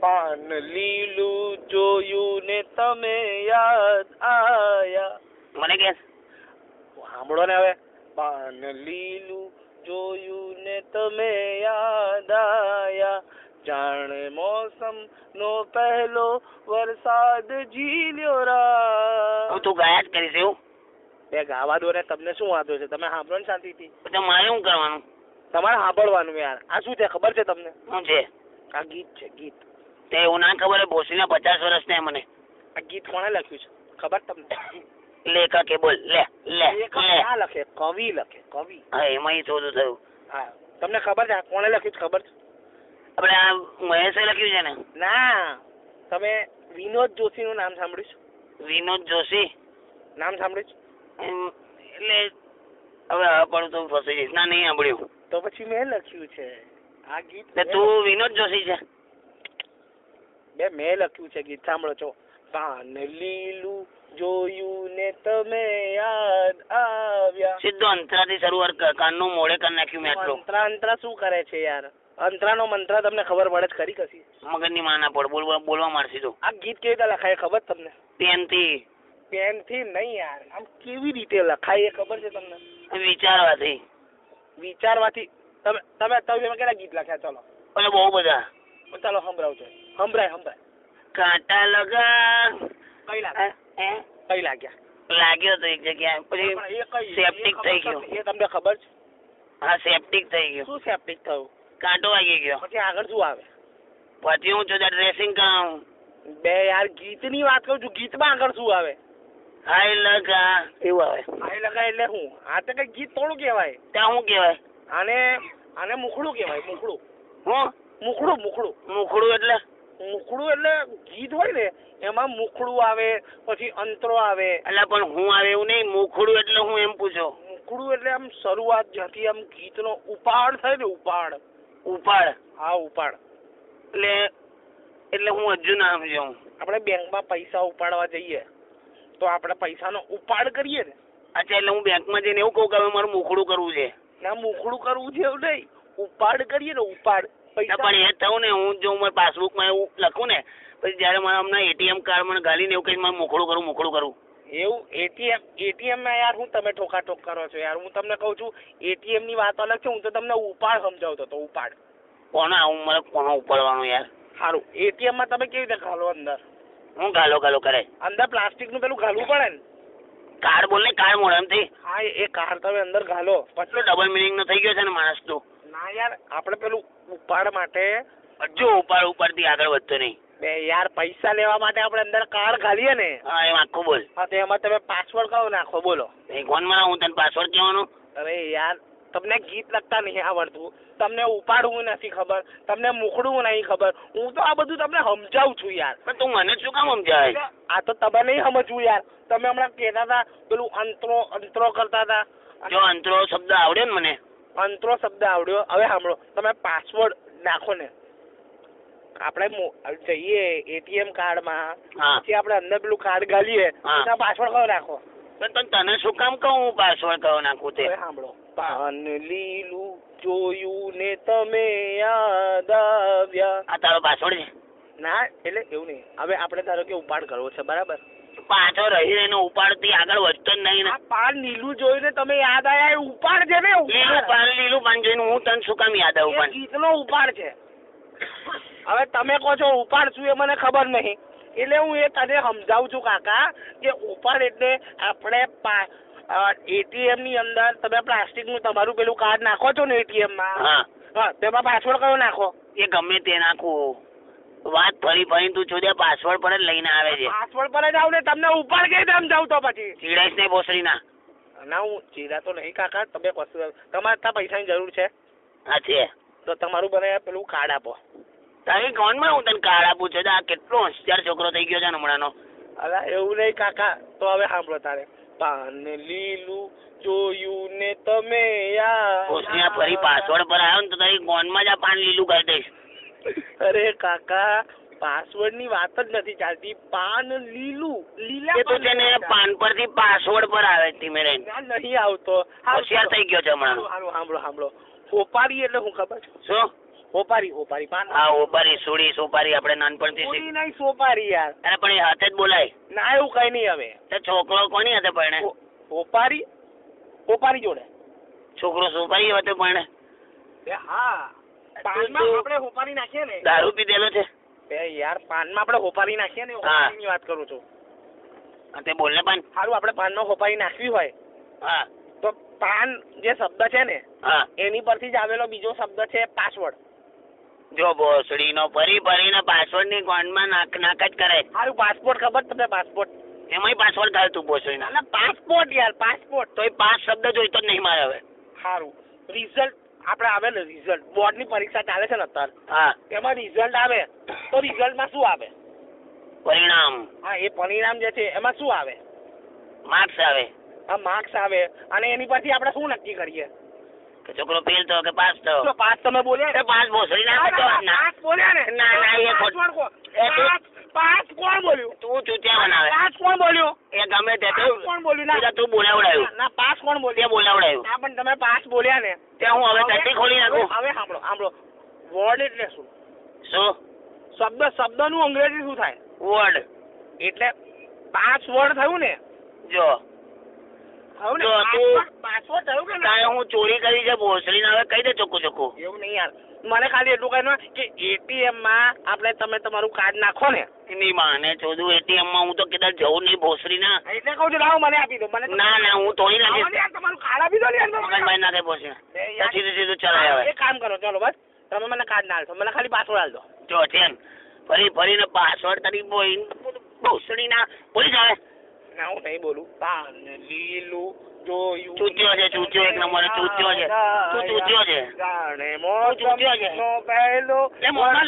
પાન લીલું જોયું ને તમે યાદ આયા. મને કે સાંભળો ને હવે. પાન લીલું જોયું ને તમે યાદ આયા, જાણે મોસમ નો પહેલો વરસાદ ઝીલ્યો રા. તું ગાયા જ કરીશ એવું? બે ગાવા દો ને, તમને શું વાંધો છે? તમે સાંભળો ને શાંતિથી. તો મારે શું કરવાનું? તમારે સાંભળવાનું યાર. આ શું છે ખબર છે તમને? શું છે? આ ગીત છે, ગીત. તે એવું ના ખબર? ભોસડીના 50 વર્ષ ને મને. આ ગીત કોણે લખ્યું છે ખબર તમને? લેખકે બોલ. લે લે લે. ક્યાં લખે? કવિ લખે, કવિ. હા, એમાં ઈ થોડું થયું. હા, તમને ખબર છે કોણે લખ્યું છે ખબર છે? આપણે આ મહેશે લખ્યું છે ને? ના, તમે વિનોદ જોશી નું નામ સાંભળ્યું છે? વિનોદ જોશી નામ સાંભળ્યું છે? એટલે હવે પણ તો ફસી જઈશ. ના, નહીં સાંભળ્યું. તો પછી મેં લખ્યું છે આ ગીત. તું વિનોદ જોશી છે? બે મેં લખ્યું છે ગીત. સાંભળો છો. પાન લીલું જોયું ને તમે યાદ આવ્યા. સીધો અંતરાથી શરૂઆત કાનનું મોડે કરી નાખ્યું મેં તો. અંતરા શું કરે છે યાર? અંતરાનો મંત્ર તમને ખબર પડે જ ખરી કશી? મગજની માં ના પડ. બોલવા માંડશે તો. આ ગીત કેવી રીતે લખાય ખબર તમને? પેનથી. પેનથી નહીં યાર, આમ કેવી રીતે લખાય એ ખબર છે તમને? વિચારવાથી. વિચારવાથી. તમે કેટલા ગીત લખ્યા? ચલો એટલે બહુ બધા. ચાલો સંભળાવજો. સંભળાય. કાંટા લગા. કઈ લાગ્યા? કઈ લાગ્યા? લાગ્યો તો એક જગ્યાએ. પછી સેપ્ટિક થઈ ગયું. એ તમને ખબર છે? હા, સેપ્ટિક થઈ ગયું. શું સેપ્ટિક થયું? કાંટો વાગી ગયો. પછી આગળ શું આવે? પછી હું છું ડ્રેસિંગ કરાવું. બે યાર ગીતની વાત કરું છું. ગીતમાં આગળ શું આવે? હાય લગા એવું આવે. હાય લગા એટલે હું? આ તો કઈ ગીત થોડું કહેવાય. ત્યાં શું કહેવાય? આને મુખડું કહેવાય. મુખડું. હું? મુખડું. મુખડું એટલે ગીત હોય ને એમાં મુખડું આવે, પછી અંતરો આવે. એટલે પણ હું આવે એવું નહીં. મુખડું એટલે હું એમ પૂછો. મુખડું એટલે આમ શરૂઆત જ્યાંથી આમ ગીતનો ઉપાડ થાય ને. ઉપાડ. હા, ઉપાડ. એટલે હું હજુ ના સમજો. આપણે બેંકમાં પૈસા ઉપાડવા જઈએ તો આપણે પૈસાનો ઉપાડ કરીએ ને. અચ્છા, એટલે હું બેંકમાં જઈને એવું કહું કે હવે મારે મુખડું કરવું છે. ના, મુખડું કરવું છે એવું નહીં. ઉપાડ કરીએ ને, ઉપાડ. પણ એ થયું ને, હું જો મારા પાસબુકમાં એવું લખું ને, પછી જયારે મારા હમણાં એટીએમ કાર્ડ મને ગાલીને એવું કઈ મારે મુખડું કરું. એવું એટીએમ માં યાર હું તમે ઠોકાઠોક કરો છો યાર? હું તમને કહું છું એટીએમ ની વાત અલગ છે. હું તો તમને ઉપાડ સમજાવતો હતો. ઉપાડ કોનો ઉપાડવાનું યાર? સારું, એટીએમ માં તમે કેવી રીતે ઘાલો અંદર? હું ગાલો કરે અંદર પ્લાસ્ટિક નું પેલું ઘાલવું પડે ને. કાર્ડ બોલ ને, કાર્ડ મોઢામાંથી. હા, એ કાર્ડ તમે અંદર ઘાલો. પછી ડબલ મિનિંગ નો થઈ ગયો છે ને માણસ તું. ના યાર, આપણે પેલું ઉપાડ માટે હજુ ઉપાડથી આગળ વધતો નહીં. બે યાર, પૈસા લેવા માટે આપણે અંદર કાર્ડ ઘાલીએ ને. હા, એમ આખું બોલ. હા, તો એમાં તમે પાસવર્ડ કયો નાખો? બોલો. કોણ હું તને પાસવર્ડ કહેવાનો? અરે યાર, તમને ગીત લખતા નહીં આવડતું, તમને ઉપાડવું નથી ખબર, તમને મુખડવું નહીં ખબર. હું તો આ બધું તમને સમજાવું છું યાર. પણ તું મને શું કામ સમજાવે? આ તો તમે નહીં સમજવું યાર. તમે હમણાં કહેતા હતા પેલું અંતરો કરતા હતા. જો અંતરો શબ્દ આવડ્યો ને મને. અંતરો શબ્દ આવડ્યો. હવે સાંભળો, તમે પાસવર્ડ નાખો ને. આપણે જઈએ એટીએમ કાર્ડમાં, પછી આપણે અંદર પેલું કાર્ડ ગાલીએ, પાસવર્ડ કયો નાખો? તને શું કામ કહું પાસવર્ડ કયો નાખું તે? સાંભળો. પાન લીલું જોયું ને તમે યાદ આવ્યા. આ તારો પાસવર્ડ છે? ના, એટલે એવું નહીં. હવે આપણે ધારો કે ઉપાડ કરવો છે, બરાબર? પાછો રહી એનો ઉપાડ થી આગળ વધતો જ નહીં ને. પાન લીલું જોઈને તમે યાદ આવ્યા, એ ઉપાડ છે ને. લીલું પાન જોઈને હું તને શું કામ યાદ આવું? ગીતનો ઉપાડ છે. હવે તમે કહો છો ઉપાડ શું, એ મને ખબર નહીં. એટલે હું એ તને સમજાવું છું કાકા, કે ઉપાડ એટલે આપણે એટીએમ ની અંદર તમે પ્લાસ્ટિક નું તમારું પેલું કાર્ડ નાખો છો ને એટીએમ માં. હા, તેમાં પાસવર્ડ કયો નાખો? એ ગમે તે નાખું. વાત ફરી તું જોડે પાસવર્ડ પર જ લઈને આવે છે. પાસવર્ડ પર જ આવ ને. તમને ઉપાડ કઈ રીતે સમજાવું તો પછી? ચીડાઈશ ને ભોસડી ના. ના, હું ચીડા તો નહીં કાકા. તમે તમારે ત્યાં પૈસાની જરૂર છે? હા છે. તો તમારું બને પેલું કાર્ડ આપો. તારી કોણમાં હું તને કાર્ડ આપું છું? આ કેટલો હોશિયાર છોકરો થઈ ગયો છે હમણાંનો. અલા એવું નહીં કાકા. તો હવે સાંભળો તારે. પાન લીલું જોયું ને તમે યાર. ફરી પાસવર્ડ પર આવ્યો ને તો તારી ગોનમાં જ આ પાન લીલું કરી દઈશ. અરે કાકા, પાસવર્ડ ની વાત જ નથી ચાલતી. પાન લીલું. એ તો છે ને પાન પરથી પાસવર્ડ પર આવે ધીમે રહીને. નહીં આવતો. હોશિયાર થઈ ગયો છે હમણાં. સાંભળો. ફોપાડી એટલે હું ખબર? શું? હોપારી પાન હા ઓપારી સુડી સોપારી આપણે નાનપણથી પૂરી નહીં સોપારી યાર. અરે પણ એ હાથે જ બોલાય. ના એવું કઈ નહીં હવે. તો છોકરો કોની હાથે પરણે? હોપારી જોડે. છોકરો સોપારી હાથે પરણે? હા પાનમાં આપણે હોપારી નાખીએ ને. દારૂ પીધેલો છે? યાર પાનમાં આપણે હોપારી નાખીએ ને હોપારીની વાત કરું છું. તે બોલ ને પાન. સારું આપણે પાનમાં હોપારી નાખવી હોય હા તો પાન જે શબ્દ છે ને હા એની પરથી જ આવેલો બીજો શબ્દ છે પાસવર્ડ. જો ભોસડીનો ફરીને પાસવર્ડ ની ગોંડમાં નાક જ કરાય. સારું પાસપોર્ટ ખબર તમને પાસપોર્ટ? એમાંય પાસવર્ડ ઘાલ તું ભોસડીના. ના પાસપોર્ટ યાર પાસપોર્ટ. તો એ 5 શબ્દ જોઈતો જ નહીં મારે હવે. સારું રિઝલ્ટ આપણે આવે ને રિઝલ્ટ બોર્ડની પરીક્ષા ચાલે છે ને અત્યારે. હા એમાં રિઝલ્ટ આવે તો રિઝલ્ટમાં શું આવે? પરિણામ. હા એ પરિણામ જે છે એમાં શું આવે? માર્ક્સ આવે. આ માર્ક્સ આવે અને એની પરથી આપણે શું નક્કી કરીએ કે છોકરો ફેલ થયો કે પાસ થયો? તો પાસ તમે બોલ્યા ને? પાસ ભોસડી ના પાસ બોલ્યા ને? ના એ પાસ કોણ બોલ્યું? તું ચૂત્યા બનાવે. પાસ કોણ બોલ્યું? એ ગમે તે પાસ કોણ બોલ્યું? ના તું બોલાવડાયું. ના પાસ કોણ તે બોલ્યું? બોલાવડાયું. ના પણ તમે પાસ બોલ્યા ને તે હું હવે ટટ્ટી ખોલી નાખું. હવે સાંભળો વર્ડ એટલે શું? શું શબ્દનું અંગ્રેજી શું થાય? વર્ડ. એટલે 5 વર્ડ થયું ને? જો થયું ને? જો તું 5 વર્ડ થયું કે તારે હું ચોરી કરી છે ભોસડી ના હવે કહી દે ચોખ્ખું એવું નહીં યાર. મને ખાલી એટલું કહ્યું કે એટીએમ માં આપણે તમે તમારું કાર્ડ નાખો ને. એની માને ચોદું એટીએમ માં હું તો કદાચ જવું નહીં ભોસડી ના. એટલે કહું છું લાવો મને આપી દો. મને ના હું તોડી નાખીશ. લાવો ને યાર, તમારું કાર્ડ આપી દો ને યાર. મગજભાઈ નાખે ભોસડી. યાર, સીધું ચલાય હવે. એક કામ કરો ચલો બસ તમે મને કાર્ડ ના આલશો મને ખાલી પાસવર્ડ આલ દો. જો છે ફરીને પાસવર્ડ તારી ભોસડી ના બોલી જાવે. ના હું નહીં બોલું. પાન લીલું જોયું. ચૂત્યો છે ચૂત્યો એક નંબર ચૂત્યો છે. તું ચૂત્યો છે. જાણે ચૂત્યો છે. મોસમનો પહેલો મોમાં